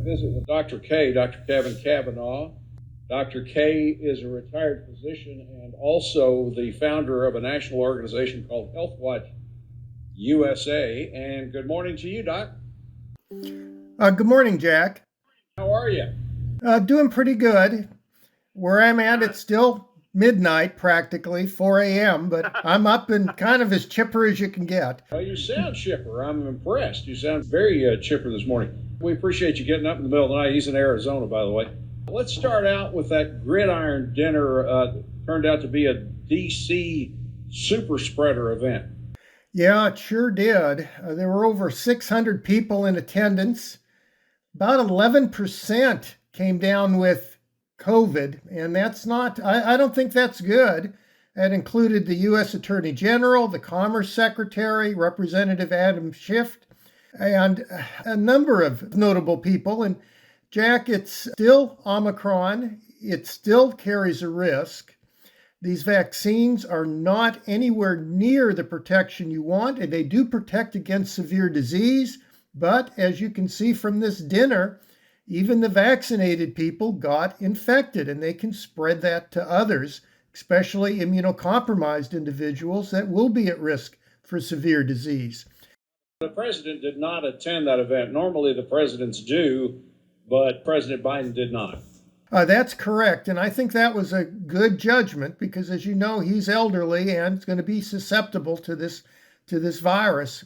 visit with Dr. K, Dr. Kevin Kavanagh. Dr. K is a retired physician and also the founder of a national organization called Health Watch USA. And good morning to you, Doc. Good morning, Jack. How are you? Doing pretty good. Where I'm at, it's still midnight, practically 4 a.m., but I'm up and kind of as chipper as you can get. Well, you sound chipper. I'm impressed. You sound very chipper this morning. We appreciate you getting up in the middle of the night. He's in Arizona, by the way. Let's start out with that Gridiron Dinner. Turned out to be a D.C. Superspreader event. Yeah, it sure did. There were over 600 people in attendance. About 11% came down with COVID, and that's not, I don't think that's good. That included the U.S. Attorney General, the Commerce Secretary, Representative Adam Schiff, and a number of notable people. And Jack, it's still Omicron. It still carries a risk. These vaccines are not anywhere near the protection you want, and they do protect against severe disease. But as you can see from this dinner, even the vaccinated people got infected, and they can spread that to others, especially immunocompromised individuals that will be at risk for severe disease. The president did not attend that event. Normally the presidents do, but President Biden did not. That's correct, and I think that was a good judgment because, as you know, he's elderly and is going to be susceptible to this virus.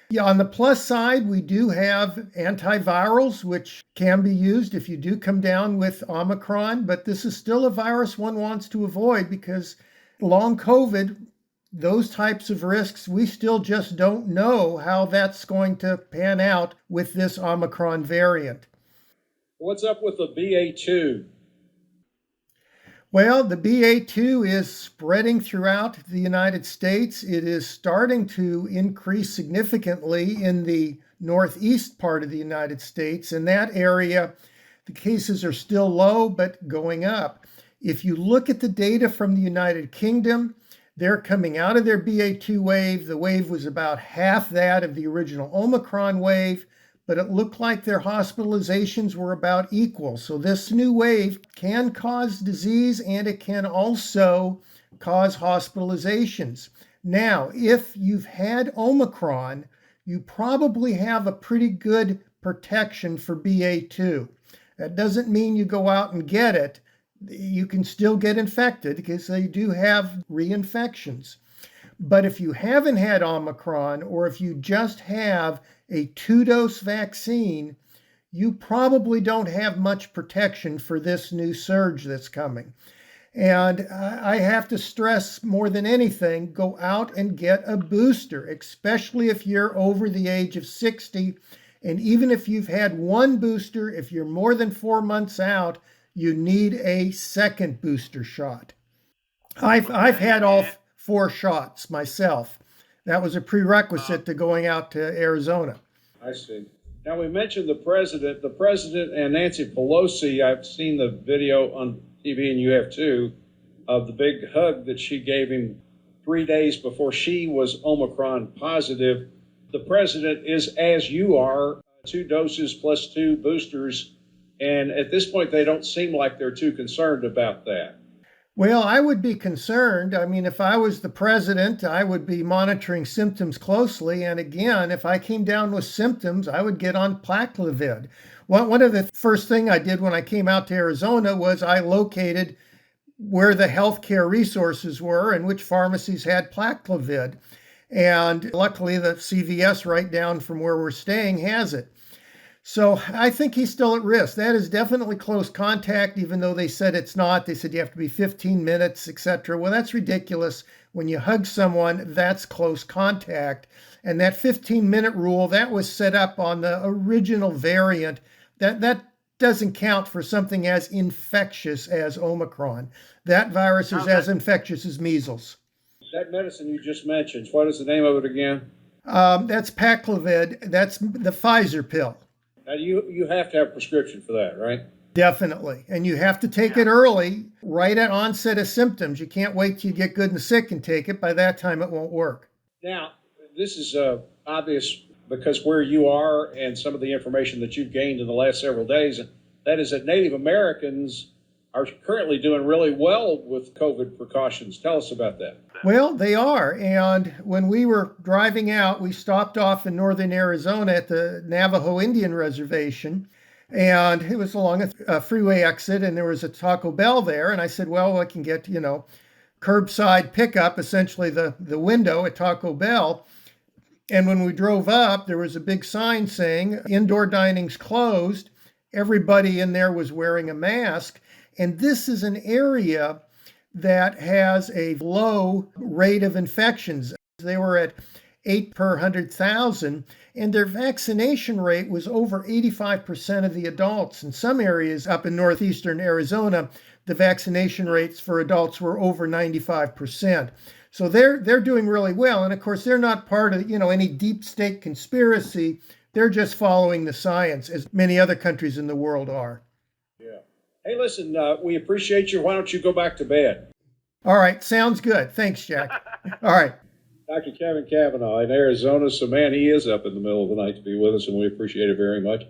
Yeah, on the plus side, we do have antivirals, which can be used if you do come down with Omicron, but this is still a virus one wants to avoid because long COVID, those types of risks, we still just don't know how that's going to pan out with this Omicron variant. What's up with the BA.2? Well, the BA.2 is spreading throughout the United States. It is starting to increase significantly in the northeast part of the United States. In that area, the cases are still low, but going up. If you look at the data from the United Kingdom, they're coming out of their BA.2 wave. The wave was about half that of the original Omicron wave, but it looked like their hospitalizations were about equal. So this new wave can cause disease and it can also cause hospitalizations. Now, if you've had Omicron, you probably have a pretty good protection for BA.2. That doesn't mean you go out and get it. You can still get infected because they do have reinfections. But if you haven't had Omicron, or if you just have a 2-dose vaccine, you probably don't have much protection for this new surge that's coming. And I have to stress more than anything, go out and get a booster, especially if you're over the age of 60. And even if you've had one booster, if you're more than 4 months out, you need a second booster shot. I've had all 4 shots myself. That was a prerequisite to going out to Arizona. I see. Now, we mentioned the president and Nancy Pelosi. I've seen the video on TV, and you have too, of the big hug that she gave him 3 days before she was Omicron positive. The president is, as you are, 2 doses plus 2 boosters. And at this point, they don't seem like they're too concerned about that. Well, I would be concerned. I mean, if I was the president, I would be monitoring symptoms closely. And again, if I came down with symptoms, I would get on paxlovid. One of the first thing I did when I came out to Arizona was I located where the healthcare resources were and which pharmacies had paxlovid. And luckily, the CVS right down from where we're staying has it. So I think he's still at risk. That is definitely close contact, even though they said it's not. They said you have to be 15 minutes, etc. Well, that's ridiculous. When you hug someone, that's close contact. And that 15-minute rule, that was set up on the original variant. That doesn't count for something as infectious as Omicron. That virus is as infectious as measles. That medicine you just mentioned, what is the name of it again? That's paxlovid. That's the Pfizer pill. Now, you have to have a prescription for that, right? Definitely. And you have to take it early, right at onset of symptoms. You can't wait till you get good and sick and take it. By that time, it won't work. Now, this is obvious because where you are and some of the information that you've gained in the last several days, that is that Native Americans are currently doing really well with COVID precautions. Tell us about that. Well, they are. And when we were driving out, we stopped off in northern Arizona at the Navajo Indian Reservation. And it was along a freeway exit, and there was a Taco Bell there. And I said, well, I can get, curbside pickup, essentially the window at Taco Bell. And when we drove up, there was a big sign saying indoor dining's closed. Everybody in there was wearing a mask. And this is an area that has a low rate of infections. They were at 8 per 100,000, and their vaccination rate was over 85% of the adults. In some areas up in northeastern Arizona, the vaccination rates for adults were over 95%. So they're doing really well. And of course, they're not part of, any deep state conspiracy. They're just following the science, as many other countries in the world are. Yeah. Hey, listen, we appreciate you. Why don't you go back to bed? All right. Sounds good. Thanks, Jack. All right. Dr. Kevin Kavanagh in Arizona. So, man, he is up in the middle of the night to be with us, and we appreciate it very much.